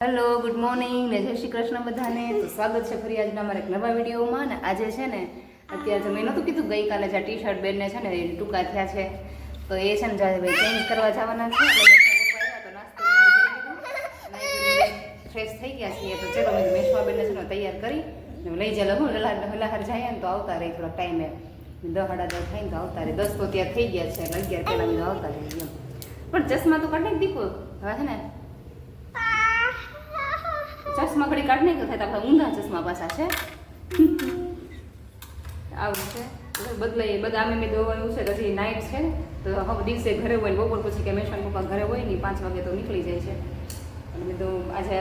Hello good morning ને જય શ્રી કૃષ્ણ બધાને. તો સ્વાગત છે ફરી આજના અમારા એક નવા વિડીયોમાં. ને આજે છે ને અત્યારે મેં નહોતું કીધું ગઈકાલે જે ટી શર્ટ બેનને છે ને ટૂંકા થયા છે તો એ છે ને ભાઈ ચેન્જ કરવા જવાના છે તો નાસ્તો ફ્રેશ થઈ ગયા છીએ. તો ચલો મેં મેશમાં બેનને છે ને તૈયાર કરી લઈ જાય લગું લલાહાર જાય ને તો આવતા રહી થોડા ટાઈમે 10 સાડા 10 થાય ને તો આવતા રહે. 10 તો ત્યાં થઈ ગયા છે એટલે 11 પહેલાં બીજું આવતા રહી એમ. પણ ચશ્મા તો કાઢી દીધો હવે છે ને ચશ્મા ઘડી કાઢ નહીં થાય તો આપણે ઊંધા ચશ્મા પાછા છે આવું છે બદલાઈ બધા અમે મેં દોવાનું છે હજી નાઇટ છે તો હવે દિવસે ઘરે હોય ને બપોર પછી કે મેશવાન પપ્પા ઘરે હોય ને 5 વાગે તો નીકળી જાય છે અને મેં તો આજે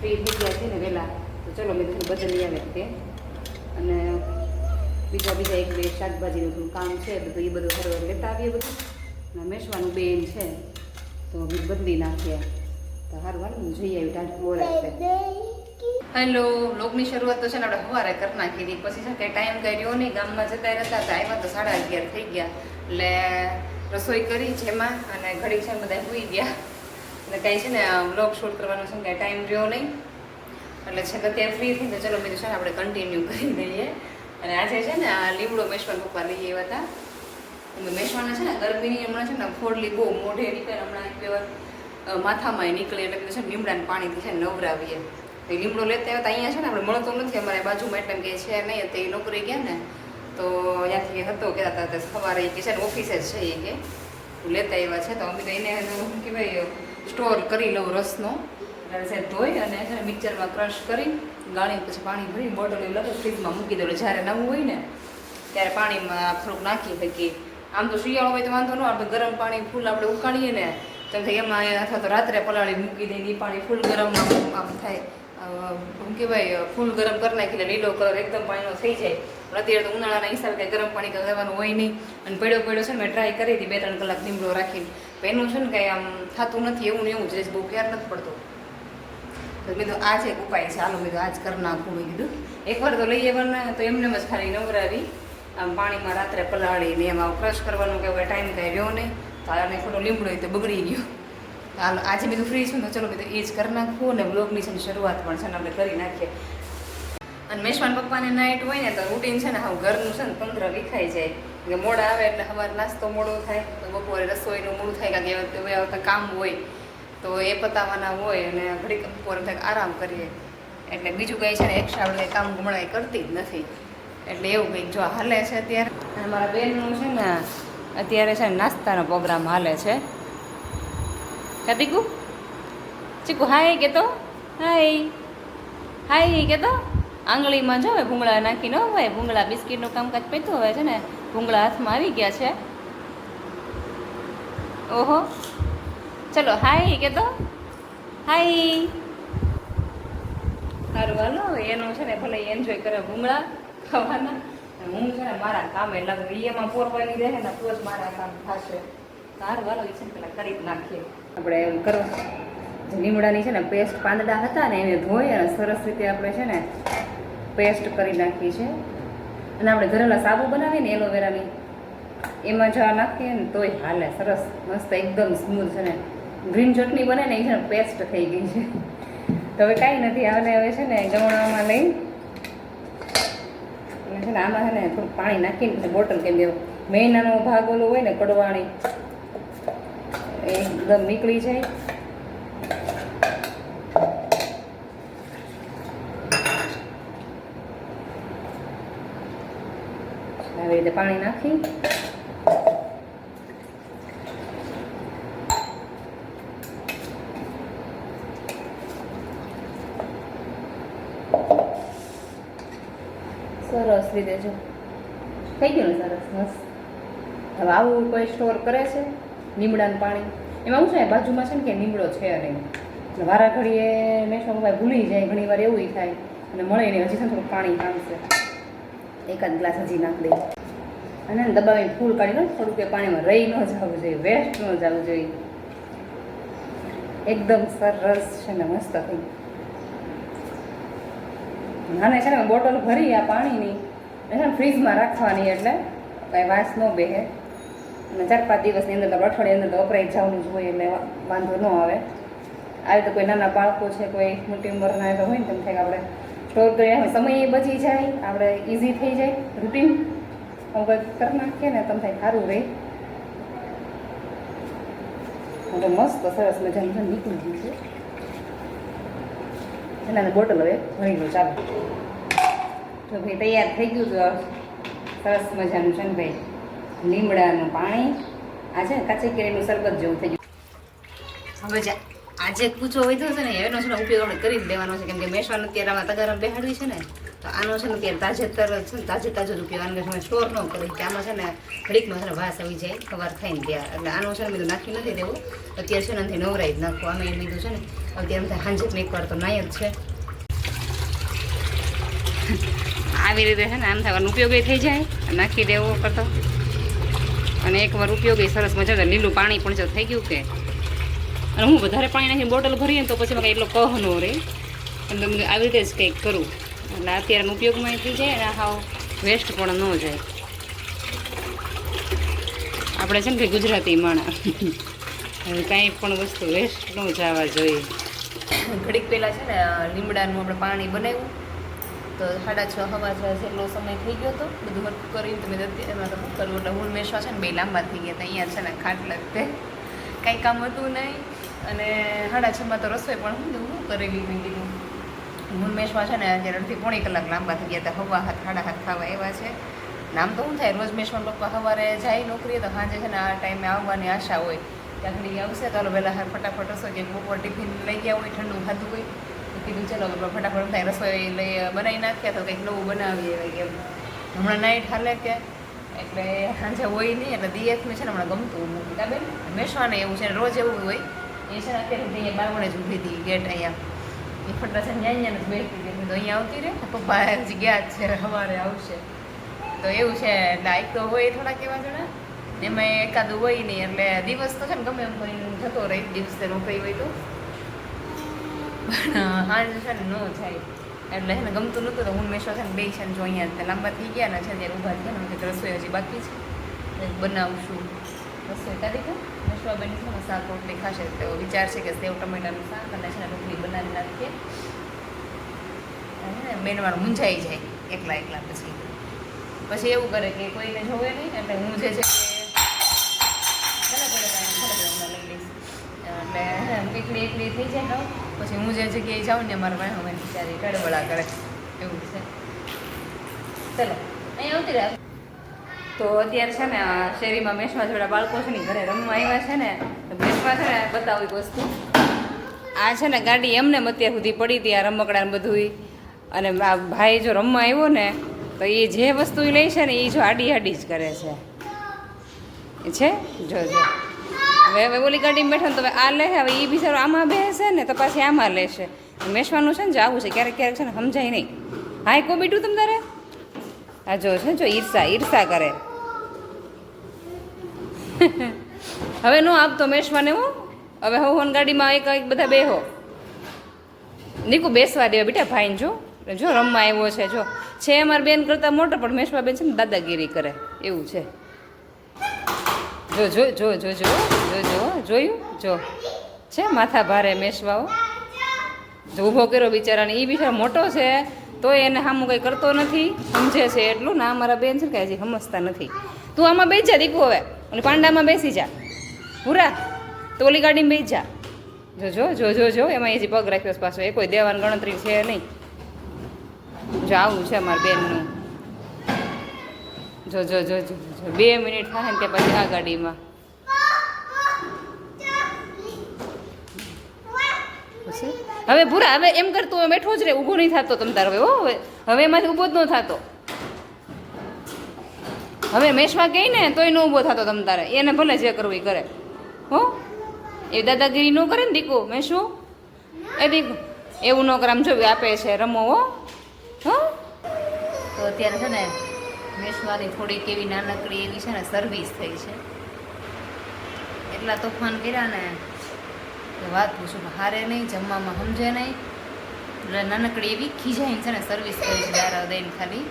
ફ્રી થઈ ગયા છે ને વહેલા તો ચલો મેં થોડું બદલી આવે તે અને બીજા એક બે શાકભાજીનું થોડું કામ છે બધું એ બધું ઘરે લેતા આવીએ બધું અને મેશવાનું બેન છે તો બદલી નાખીએ તો સારું હાલ હું જઈ આવી ટાઢ બોરાશે. હેલો લોકની શરૂઆત તો છે ને આપણે સવારે કરી નાખી હતી પછી છે કંઈ ટાઈમ કંઈ રહ્યો નહીં ગામમાં જતા રહેતા હતા આવ્યા તો 11:30 થઈ ગયા એટલે રસોઈ કરી જેમાં અને ઘડી છે બધા સૂઈ ગયા એટલે કાંઈ છે ને વ્લોગ શૂટ કરવાનો છે કાંઈ ટાઈમ રહ્યો નહીં એટલે છે કે અત્યારે ફ્રી થઈને ચલો બીજું છે ને આપણે કન્ટિન્યુ કરી દઈએ. અને આજે છે ને આ લીમડો મેશવાન પપ્પા લઈ આવ્યા હતા. મેશવાના છે ને ગરમીની હમણાં છે ને ફોડલી બહુ મોઢે નીકળે હમણાં એક બે વાર માથામાં નીકળે એટલે કીધું છે ને લીમડાના પાણીથી છે ને નવરાવીએ. તો લીમડો લેતા આવ્યા અહીંયા છે ને આપણે મળતો નથી અમારે બાજુમાં એટલે કે છે નહીં તે નોકરી ગયા ને તો ત્યાંથી હતો કહેતા હતા સવારે કે છે ને ઓફિસે જ છે એ કે લેતા આવ્યા છે તો અમે તો એને શું કહેવાય સ્ટોર કરી લઉં રસનો એટલે છે ધોઈ અને છે ને મિક્સરમાં ક્રશ કરી ગાળી પછી પાણી ભરી બોટલ એવું લગે ફ્રીજમાં મૂકી દઉં જ્યારે નવું હોય ને ત્યારે પાણીમાં થોડુંક નાખી શકીએ. આમ તો શિયાળો હોય તો વાંધો ન આપણે ગરમ પાણી ફૂલ આપણે ઉકાળીએ ને તેમ થાય એમાં અથવા તો રાત્રે પલાળી મૂકી દઈએ એ પાણી ફૂલ ગરમ આમ થાય શું કહેવાય ફૂલ ગરમ કરી નાખીને લીલો કલર એકદમ પાણીનો થઈ જાય. પણ અત્યારે તો ઉનાળાના હિસાબે કંઈ ગરમ પાણી કરવાનું હોય નહીં અને પડ્યો છે ને મેં ટ્રાય કરી હતી 2-3 કલાક લીમડો રાખીને એનું છે ને કંઈ આમ થતું નથી એવું ને એવું જ રહે બહુ ક્યાર નથી પડતો. તો મેં તો આ જ એક ઉપાય છે હાલો મેં તો આ જ કરી નાખું મેં કીધું એકવાર તો લઈ આવવાના તો એમને જ ખાલી નવરાવી આમ પાણીમાં રાત્રે પલાળીને એમાં ક્રશ કરવાનું કે ટાઈમ કાંઈ રહ્યો નહીં તો આને ખોટો લીમડો હોય તો બગડી ગયો. હાલ આજે બધું ફ્રી છું તો ચલો બધું એ જ કરી નાખવું અને બ્લોગની છે શરૂઆત પણ છે ને આપણે કરી નાખીએ. અને મેશવાન પપ્પાને નાઇટ હોય ને તો રૂટીન છે ને હવે ઘરનું છે ને 15 વિખાઈ જાય કે મોડા આવે એટલે સવારે નાસ્તો મોડો થાય તો બપોરે રસોઈનું મોડું થાય કારણ કે હવે કામ હોય તો એ પતાવવાના હોય અને ઘડીક બપોરે થાય આરામ કરીએ એટલે બીજું કંઈ છે ને એક્સ્ટ્રા આપણે કામ હમણાં કરતી જ નથી એટલે એવું કંઈક જો હાલે છે અત્યારે. અને મારા બેનનું છે ને અત્યારે છે ને નાસ્તાનો પ્રોગ્રામ હાલે છે. કતિકુ ચીકુ હાય કે તો હાય કે તો આંગળીમાં જો હવે ભૂંગળા નાખી ન હોય ભૂંગળા બિસ્કીટનું કામકાજ પીતું હવે છે ને ભૂંગળા હાથમાં આવી ગયા છે. ઓહો ચલો હાય કે તો હાય સારું હાલો એનું છે ને ભલે એન્જોય કરે ભૂંગળા ખાવાના હું છે ને મારા કામે લાગુ એમાં પોરવાની રહે ને તો જ મારા કામ થશે. સારું હાલો એ છે ને પેલા કરી જ નાખીએ આપણે એમ કરવા લીમડાની છે ને પેસ્ટ પાંદડા હતા ને એને ધોઈ અને સરસ રીતે આપણે છે ને પેસ્ટ કરી નાખી છે. અને આપણે ઘરેલા સાબુ બનાવીએ ને એલોવેરાની એમાં જો નાખીએ ને તોય હાલે સરસ મસ્ત એકદમ સ્મૂથ છે ને ગ્રીન ચટણી બને ને એ છે ને પેસ્ટ થઈ ગઈ છે. તો હવે કાંઈ નથી આને હવે છે ને ગમણામાં લઈ છે ને આમાં છે ને થોડુંક પાણી નાખીને બોટલ કેમ દેવો મહિનાનો ભાગ ઓલો હોય ને કડવાણી એકદમ નીકળી જાય. આવી રીતે પાણી નાખી સરસ રીતે જો થઈ ગયું ને સરસ મસ્ત. હવે આવું કોઈ સ્ટોર કરે છે લીમડાનું પાણી એમાં શું છે બાજુમાં છે ને કે લીમડો છે નહીં વારા ઘડીએ મેશવાન ભાઈ ભૂલી જાય ઘણી વાર એવું થાય અને મળે ને હજી થોડું પાણી કામશે એકાદ ગ્લાસ હજી નાખી દઈએ અને દબાવીને ફૂલ કાઢી લો થોડુંક કે પાણીમાં રહી ન જવું જોઈએ વેસ્ટ ન જવું જોઈએ. એકદમ સરસ છે ને મસ્ત થઈ નાને છે ને બોટલ ભરી આ પાણીની છે ને ફ્રીજમાં રાખવાની એટલે કાંઈ વાસ ન બેસે અને 4-5 દિવસની અંદર તો અઠવાડિયાની અંદર તો વપરાઈ જવાનું જ હોય એટલે વાંધો ન આવે. આવી તો કોઈ નાના બાળકો છે, કોઈ મોટી ઉંમરના તો હોય ને તેમ થાય કે આપણે સ્ટોર કરીએ, સમય બચી જાય, આપણે ઇઝી થઈ જાય રૂટીન અમુક કરી નાખીએ ને તમે થાય સારું રહે. તો મસ્ત સરસ મજાનું નીકળી ગયું છે. એના બોટલ હવે ભરી લો. ચાલો તો ભાઈ તૈયાર થઈ ગયું. તો સરસ મજાનું છે ને ભાઈ લીમડાનું પાણી, આ છે ને કાચી કેરીનું શરબત જેવું થઈ ગયું. હવે આજે કૂચો વધ્યો છે ને એનો છે ને ઉપયોગ આપણે કરી જ લેવાનો છે, કેમ કે મેસવાનું અત્યારે આમાં તગારમાં બેહાડવી છે ને, તો આનો છે ને અત્યારે તાજો જ ઉપયોગ. આનો સમય સ્ટોર ન કરી કે આમાં છે ને ઘડીકમાં છે ને વાસ આવી જાય ખબર થાય ને ત્યાં, એટલે આનો છે ને બીજું નાખી નથી દેવું. અત્યારે છે ને નથી નવરાઈ જ નાખવું. આમે એ બીજું છે ને અત્યારે થાય સાંજે એકવાર તો નાય જ છે. આવી રીતે છે ને આમ થાય ઉપયોગ થઈ જાય, નાખી દેવો કરતો. અને એકવાર ઉપયોગ સરસ મજા લીલું પાણી પણ જો થઈ ગયું કે, અને હું વધારે પાણી નાખીને બોટલ ભરીએ ને તો પછી કંઈ એટલો કહ ન રહે, એટલે આવી રીતે જ કંઈક કરું. એટલે અત્યારે ઉપયોગમાં થઈ જાય અને હાવ વેસ્ટ પણ ન જાય. આપણે છે ને કે ગુજરાતી માણસ કાંઈ પણ વસ્તુ વેસ્ટ ન જવા જોઈએ. ઘડીક પહેલાં છે ને લીમડાનું આપણે પાણી બનાવ્યું તો 6:30 સવા 6 જેટલો સમય થઈ ગયો હતો. બધું હરખું કરીને તમે એમાં તો કરવું એટલે હું મેસવા છે ને બે લાંબા થઈ ગયા હતા. અહીંયા છે ને ખાટલા તે કાંઈ કામ હતું નહીં, અને 6:30 તો રસોઈ પણ હું કરેલી મેં કીધું. હું મેસવા છે ને અત્યારે 1.5 કલાક લાંબા થઈ ગયા હતા. હવા હાથ 7:30 ખાવા એવા છે. નામ તો શું થાય, રોજ મેસમાં પપ્પા સવારે જાય નોકરીએ તો સાંજે છે ને આ ટાઈમે આવવાની આશા હોય. ત્યાં ઘડી આવશે તો વહેલા ફટાફટ રસોઈ કે બપોર ટિફિન લઈ ગયા હોય, ઠંડુ ખાધું હોય તો કીધું ચલો ફટાફટ થાય રસોઈ લઈ બનાવી નાખ્યા તો કંઈક નવું બનાવીએ કેમ. હમણાં નાઇટ હાલે કે એટલે સાંજે હોય નહીં, એટલે દિયેતમાં છે ને હમણાં ગમતું નથી કાબેન મેસવાને એવું છે. રોજ એવું હોય. એ છે ને અત્યારે અહીંયા બારવણે જ ઊભી હતી ગેટ અહીંયા. એ ફટા છે ને જ બેસતી હતી. તો અહીંયા આવતી રહે પપ્પા હજી ગયા જ છે, સવારે આવશે. તો એવું છે. એટલે આઈક તો હોય થોડાક એવા જણા, એમાં એકાદું હોય નહીં. એટલે દિવસ તો છે ને ગમે એમ કરીને જતો રહે, દિવસે નોકરી હોય તો. પણ સાંજ છે ને ન જાય એટલે છે ને ગમતું નહોતું. તો હું મેશો છે ને બે છે ને જો અહીંયા લાંબા થઈ ગયા ને છે ત્યારે ઊભા થયા ને કે રસોઈ હજી બાકી છે, બનાવશું રસોઈ તારીખ. મેશવા બની છે ને શાક રોટલી ખાશે તો વિચાર છે કે સેવ ટમેટાનું શાક અને છે ને રોટલી બનાવી નાખીએ. બેનવાળું મૂંઝાઈ જાય એકલા એકલા. પછી એવું કરે કે કોઈને જોવે નહીં, એટલે હું જે છે એટલે એકલી થઈ જાય ને પછી હું જે જગ્યાએ જાઉં ને મારા ભાઈ હવે બિચારી ટળવળા કરે એવું છે. ચલો અહીંયા આવતી રહે. તો અત્યારે છે ને શેરીમાં મેસવા જોડા બાળકો છે ને ઘરે રમવા આવ્યા છે ને, તો મેસવા છે ને બતાવું એક વસ્તુ. આ છે ને ગાડી એમને અત્યાર સુધી પડી હતી, આ રમકડા ને બધું. અને આ ભાઈ જો રમવા આવ્યો ને તો એ જે વસ્તુ લે છે ને એ જો આડી આડી જ કરે છે. જો હવે ઓલી ગાડીમાં બેઠો ને તો હવે આ લે, હવે એ બિચારો આમાં બેસે ને તો પાછી આમાં લેશે. મેસવાનું છે ને જો આવું છે, ક્યારેક ક્યારેક છે ને સમજાય નહીં. હા કો બીટું તમ તારે આ જો છે જો ઈર્ષા કરે. હવે નો આપતો મેસવાને હું. હવે હું ગાડીમાં એક બધા બેહો નીકું બેસવા દેવા બેટા ભાઈને. જો રમવા આવ્યો છે, જો છે અમારી બેન કરતાં મોટો પણ મેસવા બેન છે ને દાદાગીરી કરે એવું છે. જોયું જો છે માથા ભારે મેસવાઓ. જો ઊભો કર્યો બિચારાને, એ બિચારો મોટો છે તોય એને સામું કંઈ કરતો નથી, સમજે છે એટલું. ના અમારા બેન છે કે હજી સમજતા નથી. તું આમાં બેસી જા દીકુ, હવે અને પાંડામાં બેસી જા પૂરા, તો ઓલી ગાડીમાં બેસી જા. જો એમાં એ પગ રાખ્યો પાછો, એ કોઈ દેવાની ગણતરી છે નહીં. જો આવું છે અમારા બેનનું. જો 2 મિનિટ થાય ને તે પછી આ ગાડીમાં હવે પૂરા. હવે એમ કરતું હવે બેઠો જ રે, ઊભો નહીં થતો તમ તાર. હવે એમાંથી ઊભો જ ન થતો. હવે મેસવા કહી ને તોય ન ઊભો થતો તમ તારે. એને ભલે જે કરવું એ કરે હો. એ દાદાગીરી ન કરે ને દીકુ મેસું એ દીકુ એવું ન કરે. આમ જો આપે છે રમો હો. તો અત્યારે છે ને મેસવાની થોડીક એવી નાનકડી એવી છે ને સર્વિસ થઈ છે. એટલા તોફાન કર્યા ને કે વાત પૂછું. હારે નહીં, જમવામાં સમજે નહીં, એટલે નાનકડી એવી ખીજાઈને છે ને સર્વિસ કરી છે દારા દઈને ખાલી.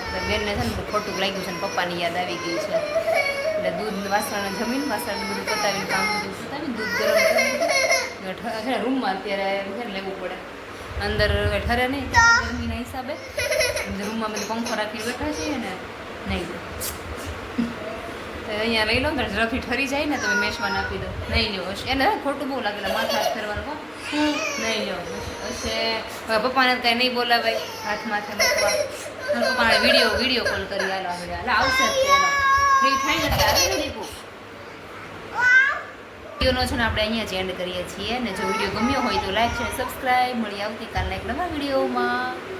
એટલે બેનને છે ને ખોટું લાગ્યું છે ને પપ્પાની યાદ આવી ગઈ છે. એટલે દૂધ વાસણ જમીને વાસણ બધું પતાવીને કામ બધું પતાવીને દૂધ ગરમ કરી છે ને રૂમમાં અત્યારે છે ને લેવું પડે, અંદર ઠરે નહીં ગરમીના હિસાબે. રૂમમાં બધું પંખો રાખી બેઠા છીએ ને નહીં લો તો અહીંયા લઈ લો ને ઝડપથી ઠરી જાય ને તમે મેશમાં નાખી દો. નહીં લ્યો હશે એને ખોટું બહુ લાગેલા માથા હાથ ફેરવાનું નહીં લ્યો હશે. હવે પપ્પાને કાંઈ નહીં બોલાવાય હાથ માથે મૂકવા. પપ્પાને વિડીયો કોલ કરી હાલો આપણે હાલ આવશે ફ્રી થાય ને ત્યારે આવી દીકું વિડીયોનો છે ને આપણે અહીંયા જ એન્ડ કરીએ છીએ. અને જો વિડીયો ગમ્યો હોય તો લાઈક શેર સબસ્ક્રાઈબ. મળી આવતીકાલના એક નવા વિડીયોમાં.